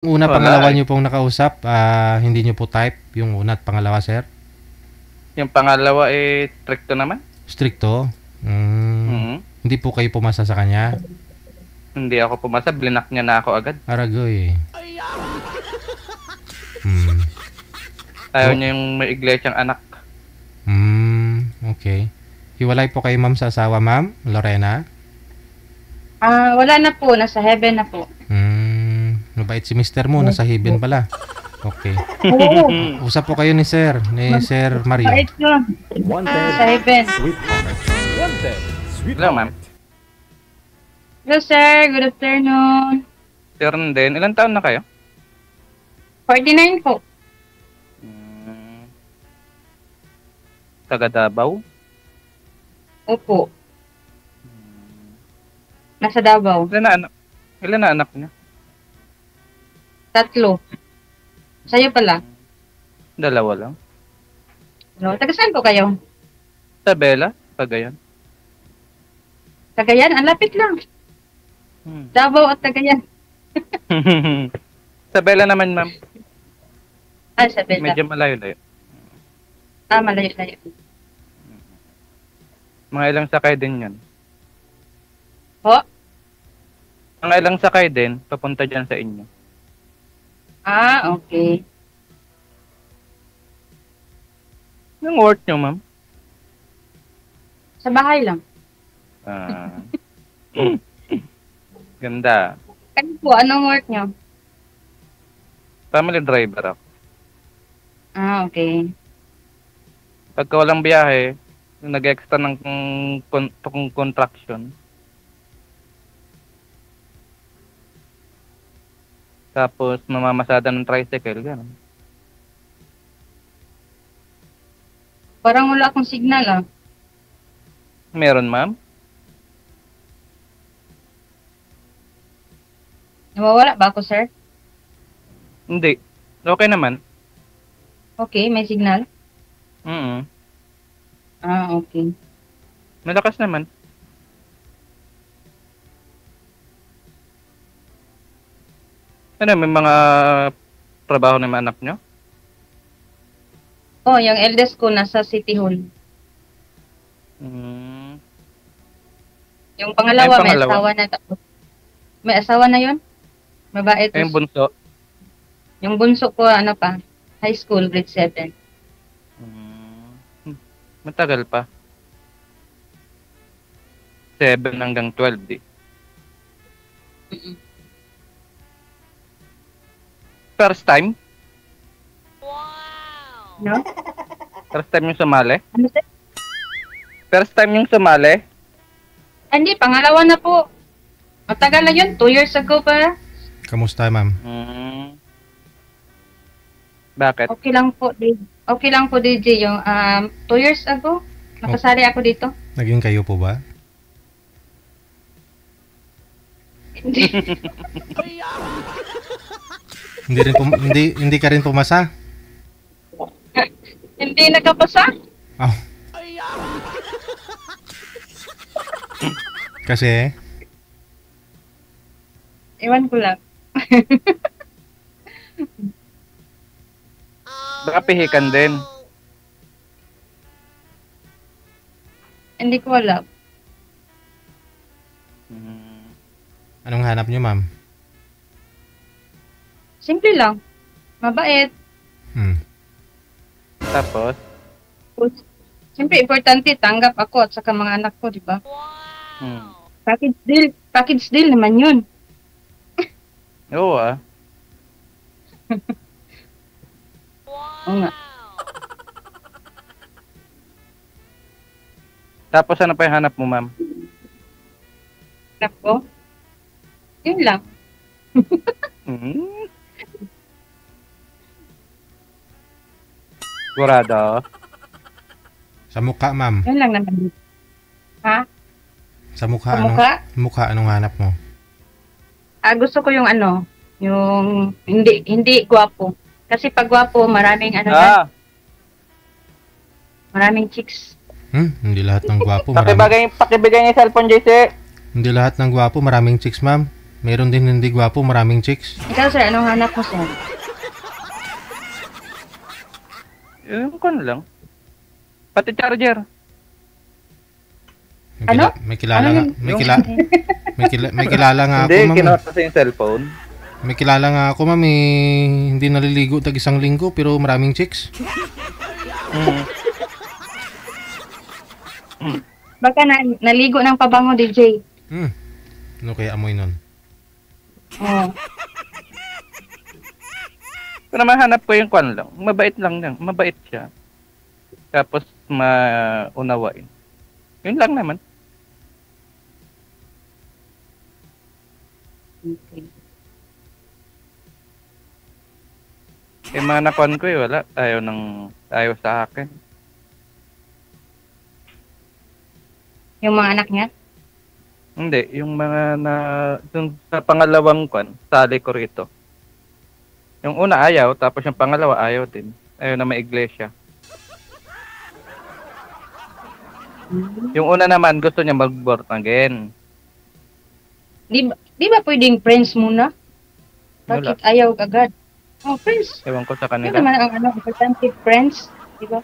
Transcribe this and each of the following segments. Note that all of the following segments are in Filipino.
Una, Wala pangalawa eh. niyo pong nakausap, hindi niyo po type yung una at pangalawa, sir? Yung pangalawa eh, stricto naman. Stricto? Mm. Hindi po kayo pumasa sa kanya? Hindi ako pumasa, blinak niya na ako agad. Aragoy. Hmm. Ayaw Hiwa- niya yung may iglesyang anak. Okay. Hiwalay po kayo, ma'am, sa asawa, ma'am? Lorena? Wala na po. Nasa heaven na po. Mabait si mister mo, nasa heaven pala. Okay. Oo. Usap po kayo ni Sir Mario. Bait yun. Sa heaven. Hello, ma'am. Hello, sir. Good afternoon. Sir din, ilang taon na kayo? 49 po. Taga Davao? Opo. Nasa Davao. Ilan na anak niya? 3. Sa'yo pala. 2 lang. No, taga saan po kayo? Tabela, Cagayan. Cagayan? Ang lapit lang. Davao at Cagayan. Tabela naman, ma'am. Sa Bella. Medyo malayo-layo. Malayo-layo. Mga ilang sakay din yan. Ho? Mga ilang sakay din, papunta dyan sa inyo. Okay. Yung work nyo, ma'am? Sa bahay lang. Ganda. Kayo po, anong work nyo? Family driver ako. Okay. Pagka walang biyahe, nag-extra ng contraction. Tapos mamamasada ng tricycle, gano'n. Parang wala akong signal Meron, ma'am? Nawawala ba ako, sir? Hindi. Okay naman. Okay, may signal? Okay. Malakas naman. Ano, may mga trabaho ng mga anak nyo? Yung eldest ko nasa City Hall. Yung pangalawa, may asawa na. May asawa na yun? Babae to. Yung bunso? Yung bunso ko, high school, grade 7. Matagal pa. 7 hanggang 12, di. First time? No? First time yung sumali? Ano, sir? First time yung sumali? Hindi, pangalawa na po. Matagal na yun, 2 years ago pa. Kamusta, ma'am? Bakit? Okay lang po, DJ. Yung 2 years ago, nakasali ako dito. Naging kayo po ba? Hindi. Hindi ka rin pumasa? Hindi nakapasa? Oh. Kasi? Iwan ko lang. Baka pihikan din. Hindi ko alam. Anong hanap nyo, ma'am? Simple lang. Mabait. Tapos? Siyempre, importante, tanggap ako at saka mga anak ko, di ba? Package deal naman yun. Oo Oo nga. Tapos ano pa yung hanap mo, ma'am? Anak ko? Yun lang. Sigurado? Sa mukha, ma'am. Yun lang naman. Ha? Sa mukha, Sa mukha? Mukha, anong hanap mo? Gusto ko yung yung hindi gwapo. Kasi pag gwapo, maraming maraming chicks. Hindi lahat ng gwapo. Pakibigay niya yung cellphone, JC. Hindi lahat ng gwapo, maraming chicks, ma'am. Meron din hindi gwapo, maraming chicks. Ikaw, sir, anong hanap mo, sir? Yung kon lang. Pati charger. Ano? May kilala Ano nga, yun? may kilala nga ako, Hindi, ma'am. kinuha kasi yung cellphone. May kilala nga ako, ma'am, hindi naliligo tag isang linggo pero maraming chicks. Baka naligo ng pabango, DJ. Ano kaya amoy nun? Oh. Pero mahanap ko yung kon lang. Mabait lang yan. Mabait siya. Tapos maunawain. Yun lang naman. Okay. Yung mga nakon ko wala. Ayaw sa akin. Yung mga anak niya? Hindi, yung mga dun sa pangalawang kon, sali ko rito. Yung una ayaw, tapos yung pangalawa ayaw din. Ayaw na may iglesia. Yung una naman, gusto niya mag-born again. Di ba pwedeng friends muna? Bakit ayaw agad? Oh, friends. Ewan ko sa Yun kanila. naman ang importante, friends. Di ba?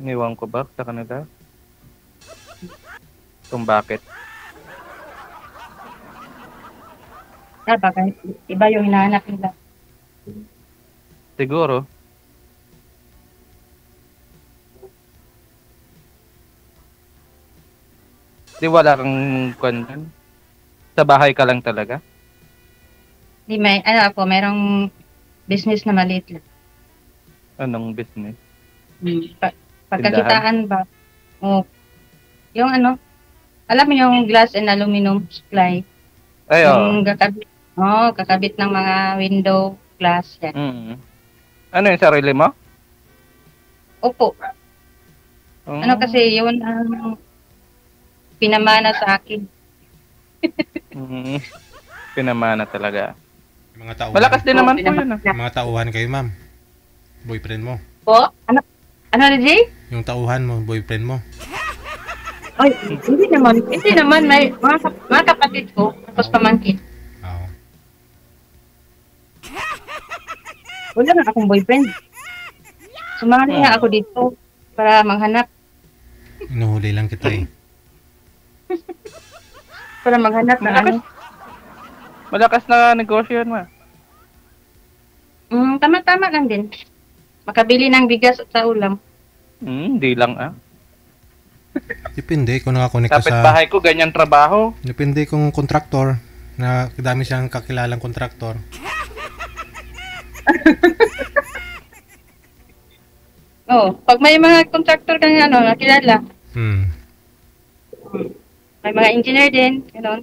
Ewan ko ba sa kanila? Kung bakit. Baka iba yung hinahanap nila. Siguro. Di wala kang kwan. Sa bahay ka lang talaga? Di may, merong business na maliit lang. Anong business? Pagkakitaan ba? O, yung alam mo yung glass and aluminum supply. Ay, Yung kakabit ng mga window glass. Yan. Ano yung sarili mo? Opo. Ano kasi, yun ang pinamana sa akin. Pinamana talaga. Mga tauhan. Malakas din naman po pinamana. yun. Mga tauhan kayo, ma'am. Boyfriend mo. Po? Ano, DJ? Yung tauhan mo, boyfriend mo. Ay, hindi naman. Hindi naman. May mga kapatid ko, tapos pamangkin. Oo. Wala na akong boyfriend. Sumali nga ako dito para maghanap. Inuhuli lang kita eh. Para maghanap ng ano. Malakas na negosyo yun, ma. Tama-tama lang din. Makabili ng bigas at sa ulam. Hindi lang Depende kung nakakonect ka Kapit sa... bahay ko, ganyan trabaho. Depende kung kontraktor. Na dami siyang kakilalang kontraktor. Pag may mga contractor kang nakilala, may mga engineer din, gano'n.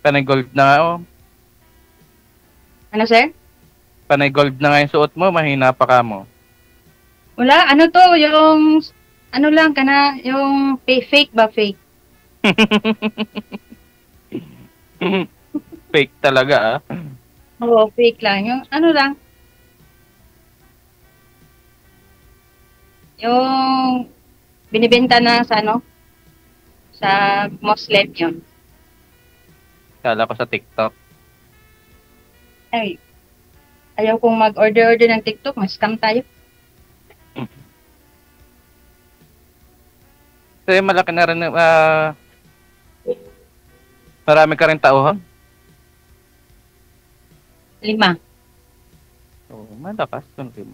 Panay gold na nga, Ano, sir? Panay gold na nga yung suot mo, mahina pa ka mo. Wala, yung, yung fake ba, fake? Fake talaga, Oo, fake lang. Yung, yung binibenta na sa sa Muslim yun. Kala ko sa TikTok. Ay, ayaw kong mag-order ng TikTok, mas scam tayo. Kasi malaki na rin, marami ka rin tauhan. 5. Malakas yung 5.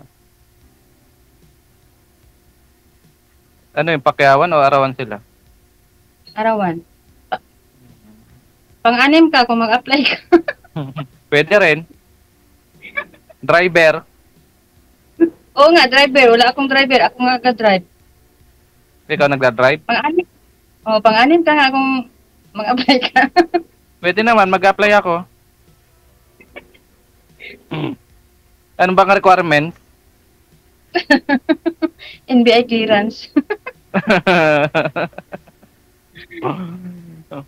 Ano yung pakyawan o arawan sila? Arawan. Pang-anim ka kung mag-apply ka. Pwede rin. Driver. Oo nga, driver. Wala akong driver. Ako nga ka-drive. Ikaw nagda-drive? Pang-anim. Pang-anim ka nga kung mag-apply ka. Pwede naman, mag-apply ako. Ano bang requirements? NBI clearance.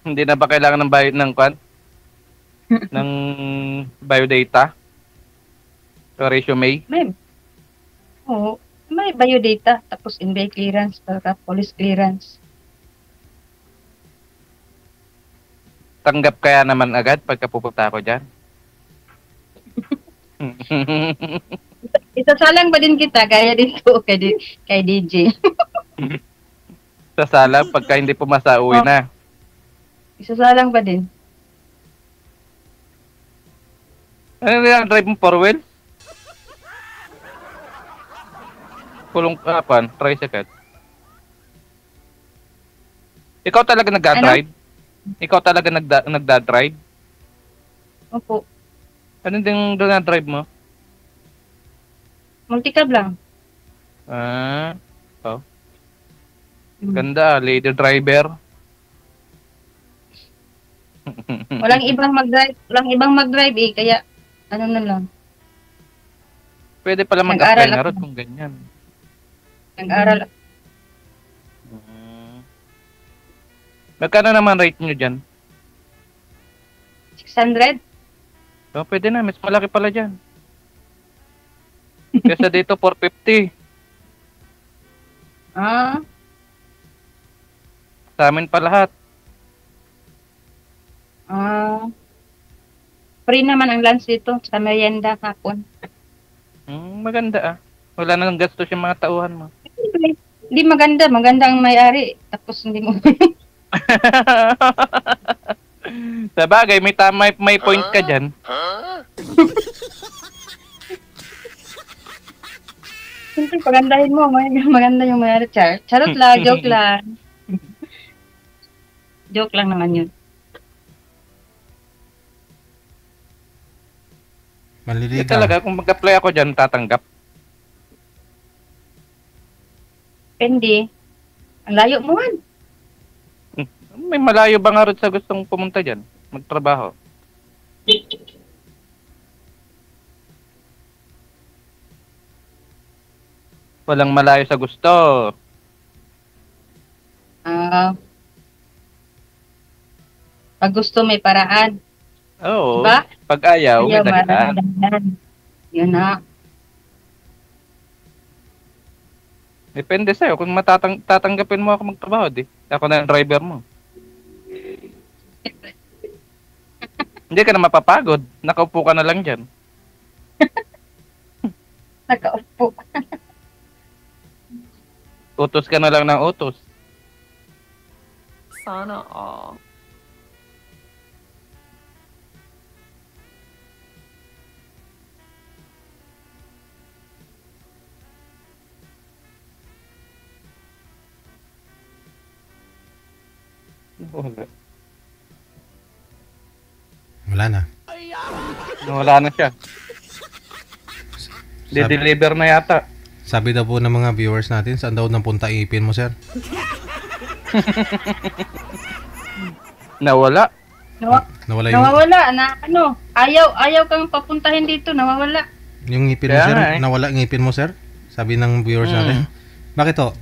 Hindi na ba kailangan ng bayad ng ng biodata? O resume? May Oo. May biodata, tapos NBI clearance, pagka police clearance. Tanggap kaya naman agad pagka pupunta ako dyan? Isasalang ba din kita, kaya dito, kay DJ? Sa sala, pagka hindi pumasa, uwi Oh. na. Isasalang ba din? Ano yung drive mo, four wheel? Pulong kapan, tricycle. Ikaw talaga nagda-drive? Ikaw talaga nagda-drive? Opo. Ano din doon na drive mo? Multicab lang. Ah, oh. Hmm. Ganda, lady driver. Walang ibang mag-drive eh, kaya ano na lang, Pwede pala Nag-aral mag-apply na ako. rin kung ganyan. nag-aral. Hmm. Magkano naman rate nyo dyan? 600? Oh, pwede na, mas malaki pala dyan. Kesa dito, 450. Ah, Sa amin pa lahat. free naman ang lunch dito sa merienda hapon. Maganda ah. Wala nang gastos yung mga tauhan mo. Hindi maganda, maganda ang may-ari. Tapos hindi mo. Sa bagay, may point ka dyan. Siyempre, pagandahin mo. Maganda yung may-ari. Charot lang, joke lang. Joke lang naman yun. Kasi Manliligaw. talaga, kung mag-apply ako dyan, tatanggap. Depende. Ang layo mo man. May malayo ba nga rin sa gustong pumunta dyan? Magtrabaho. Walang malayo sa gusto. Pag gusto may paraan. Oo. Diba? Pag ayaw, may dahilan. dahilan. Yun na. Depende sa'yo. Kung tatanggapin mo ako magtrabaho, di. Ako na yung driver mo. Hindi ka na mapapagod. Nakaupo ka na lang dyan. Nakaupo. Utos ka na lang ng utos. Sana all. Wala. Wala na. Wala na siya. De-deliver na yata. Sabi daw po ng mga viewers natin, saan daw napunta ipin mo, sir? Nawala. Nawala yung, Nawawala na ano. Ayaw kang papuntahin dito. Nawawala. yung ngipin mo, Kaya sir? nga eh. Nawala yung ngipin mo, sir? Sabi ng viewers natin. Bakit to?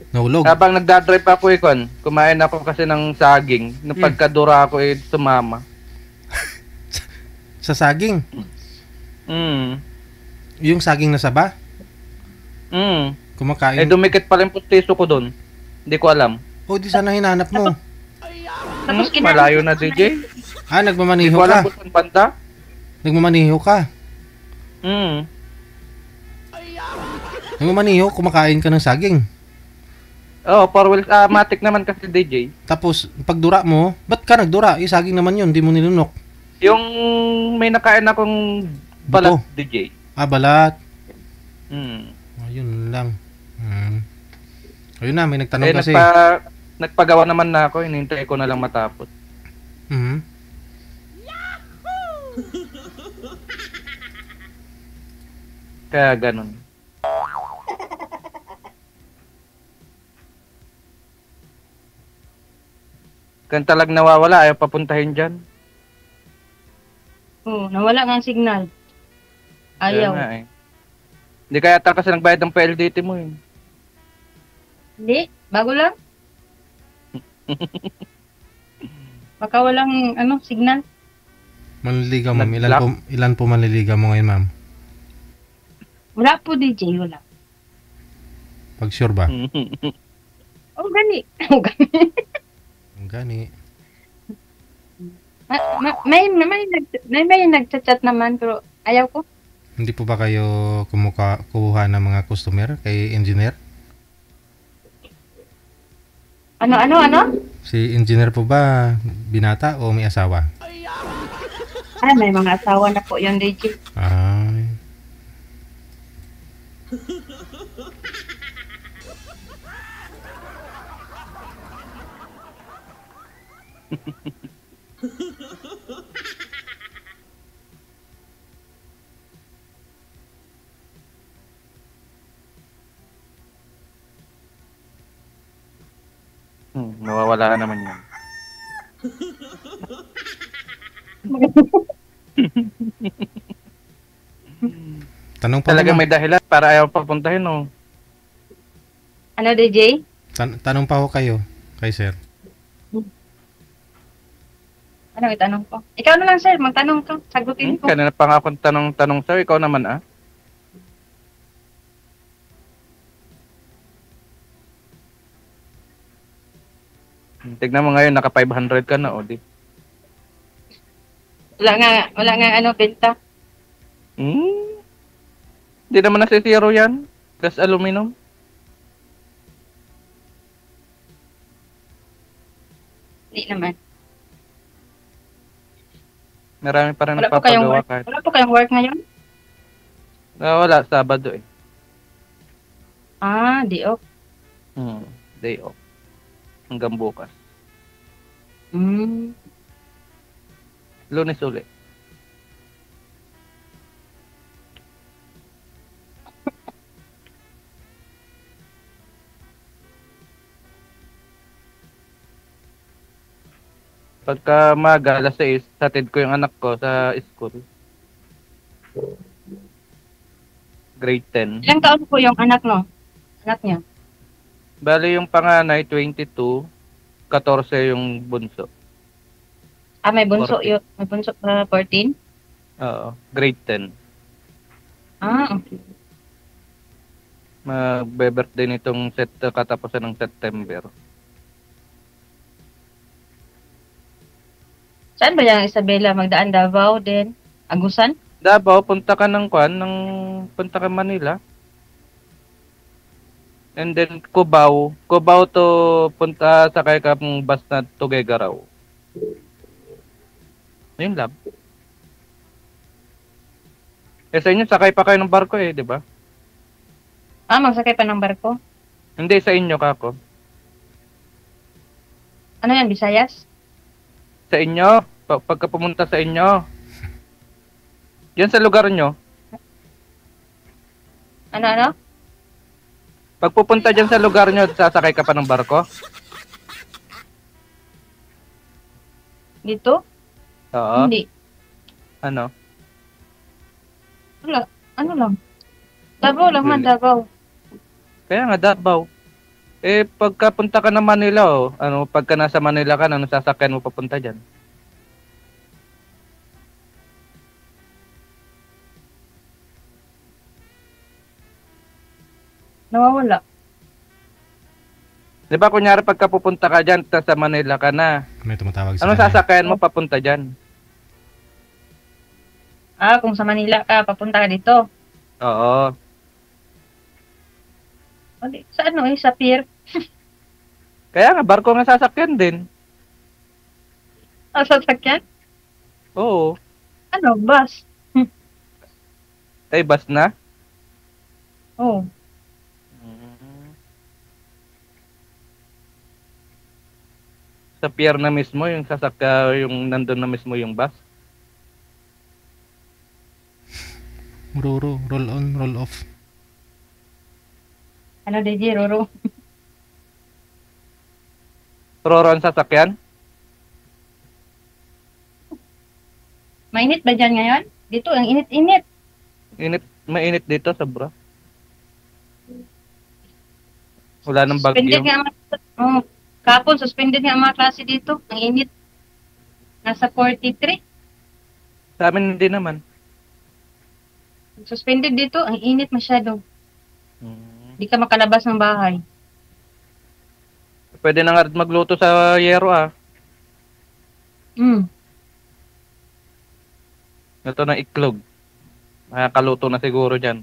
Nahulog? Habang nagdadrive ako ikon, kumain ako kasi ng saging. Nung pagkadura ako sumama. Sa saging? Mm. Yung saging na saba? Mm. Kumakain? Dumikit pala yung pustiso ko doon. Hindi ko alam. O, di sana hinanap mo. Tapos Malayo na, DJ. Ah, Hindi nagmamaniho ko alam ka. kung saan banda. Nagmamaniho ka. Mm. Nagmamaniho, kumakain ka ng saging. Oh, four wheels matic naman kasi, DJ. Tapos, pagdura mo, ba't ka nagdura? Eh, saging naman yun, di mo nilunok. Yung may nakain akong balat, DJ. Ah, balat. Mm. Ayun lang. Ayun na, may nagtanong kasi. Nagpagawa naman na ako, hinintay ko na lang matapos. Mhm. Kaya ganun. Kung talag nawawala, ayaw papuntahin dyan. nawala nga ang signal. Kaya Ayaw. nga eh. Hindi kaya ata kasi nagbayad ng PLDT mo eh. Hindi, bago lang. Baka walang signal. Manliligaw, ma'am. Nag-block? Ilan po manliligaw mo ngayon, ma'am? Wala po, DJ. Wala. Pag sure ba? Oh, gani. Oh, gani. Ang gani. May nagchat-chat naman, pero ayaw ko. Hindi po ba kayo kuha ng mga customer kay engineer? Ano? Si engineer po ba binata o may asawa? Ay, may mga asawa na po yun, DJ. Ay. Nawawala naman yan. Tanong pa Talaga ako, may dahilan para ayaw papuntahin, no? Ano, DJ? tanong pa ako kayo, kay sir. Ano itanong ko? Ikaw na lang, sir. Magtanong ka. Sagutin ko. Kanina pa nga akong tanong sa'yo, ikaw naman, ah. Tignan mo ngayon, naka 500 ka na, o di. Wala nga ano, benta. Hindi naman nasisiro yan. Gas aluminum. Hindi naman. Marami pa rin Wala po kayong nagpapagawa work. kahit. Wala po kayong work ngayon? Wala, Sabado eh. Ah, di off. Day off. Hanggang bukas. Hmm. Lunes uli. Pagka maga, alas 6, hatid ko yung anak ko sa school. Grade 10. Ilang taon po yung anak no? Anak niya? Bali yung panganay, 22. 14 yung bunso. Ah, may bunso 14. yun. May bunso 14? Oo, grade 10. Ah, okay. Magbe-birthday nitong katapusan ng September. Saan ba yung Isabela? Magdaan Davao din? Agusan? Davao, punta ka punta ka Manila. And then Cubao. Cubao to punta sakay ka ng bus na Tuguegarao. Yun lang. Eh sa inyo, sakay pa kayo ng barko eh, di ba? Ah, magsakay pa ng barko? Hindi, sa inyo kako. Ano yan, Visayas? Sa inyo, pagka pumunta sa inyo. Yan sa lugar nyo. Ano? Pag pupunta dyan sa lugar nyo, sasakay ka pa ng barko? Dito? Oo. Hindi. Ano? Wala. Ano lang? Davao lang man, Really? Davao. Kaya nga, Davao. Eh, pagka punta ka ng Manila, pagka nasa Manila ka, ano sasakyan mo papunta dyan? Nawawala. Di ba, kunyari pagka pupunta ka dyan, sa Manila ka na, May tumatawag sa ano kanya. sasakyan mo papunta dyan? Ah, kung sa Manila ka, papunta ka dito. Oo. Sa ano sa pier? Kaya nga, barko nga sasakyan din. Ah, sasakyan? Oo. Ano, bus? Ay, bus na? Oh. Sa pier na mismo, yung yung nandun na mismo yung bus. Ruro, roll on, roll off. Ano, DJ, Roro? Roro ang sasakyan? Mainit ba dyan ngayon? Dito, ang init-init. Mainit dito, sobra. Wala nang Suspended bagyo. nga kapon, suspended nga ang mga klase dito. Ang init. Nasa 43. Sa amin hindi naman. Suspended dito, ang init masyado. Hmm. Di ka makalabas ng bahay. Pwede na nga rin magluto sa yero ah. Mm. Ito ng iklog. Makakaluto na siguro dyan.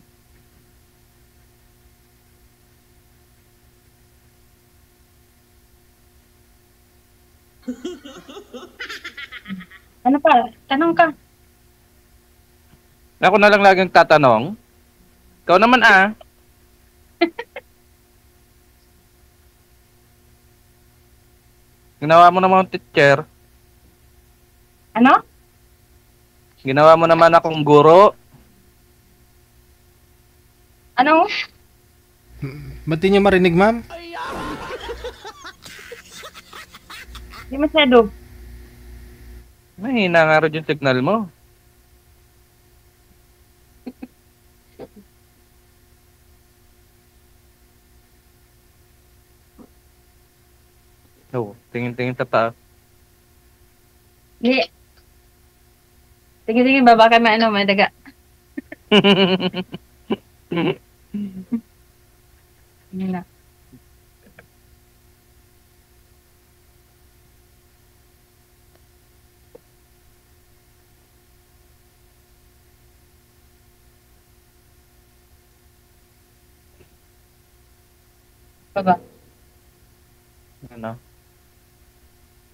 Ano pa? Tanong ka. Ako na lang laging tatanong. Ikaw naman ah. Ginawa mo naman akong teacher. Ano? Ginawa mo naman akong guro. Ano? Ba't di nyo marinig, ma'am? Di masyado. Mahina nga rin yung signal mo. Oh, tingin-tingin sa taas. Di. Tingin-tingin ba baka may ano, may daga. Yun na. Baba. Ano?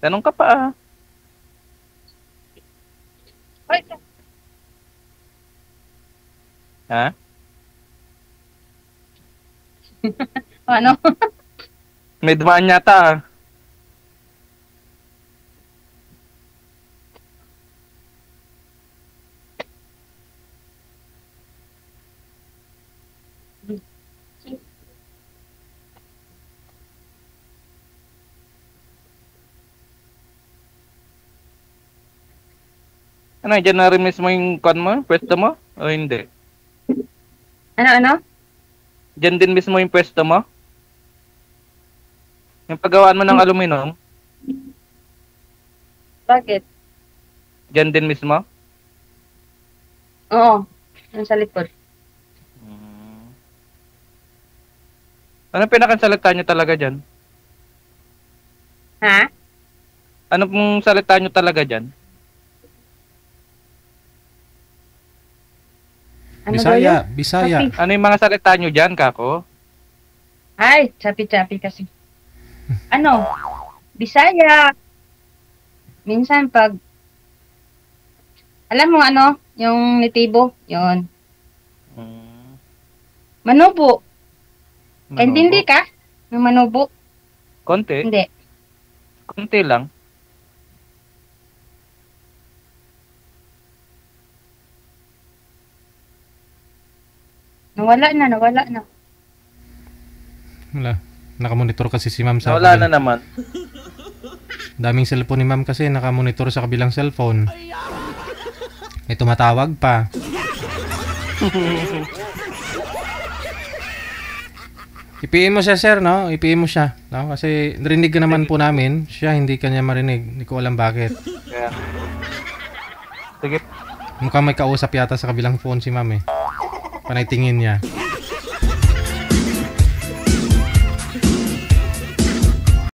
Tanong ka pa ah. Ay, Ha? ano? May dumaan yata ah. Ano, dyan na rin mismo yung kon mo? Pwesto mo? O hindi? Ano? Dyan din mismo yung pwesto mo? Yung paggawaan mo ng aluminum? Bakit? Dyan din mismo? Oo. Nasa likod. Ano pinakasalita nyo talaga dyan? Ha? Ano pong salita nyo talaga dyan? Ano ba yun? Bisaya, Bisaya. Chapi. Ano yung mga salita nyo dyan, kako? Ay, chapi-chapi kasi. Ano? Bisaya. Minsan pag alam mo ano, yung nitibo, yun. Manubo. Hindi ka? Yung manubo? Konti? Hindi. Konti lang. Nawala na. Wala. Nakamonitor kasi si ma'am sa Nawala na kabilang- naman. Daming cellphone ni ma'am kasi nakamonitor sa kabilang cellphone. May tumatawag pa. Ipiin mo siya, sir, no? Ipiin mo siya, no? Kasi narinig ka naman po namin. Siya, hindi kanya marinig. Hindi ko alam bakit. Kaya. Sige. Mukhang may kausap yata sa kabilang phone si ma'am eh. Panay tingin niya.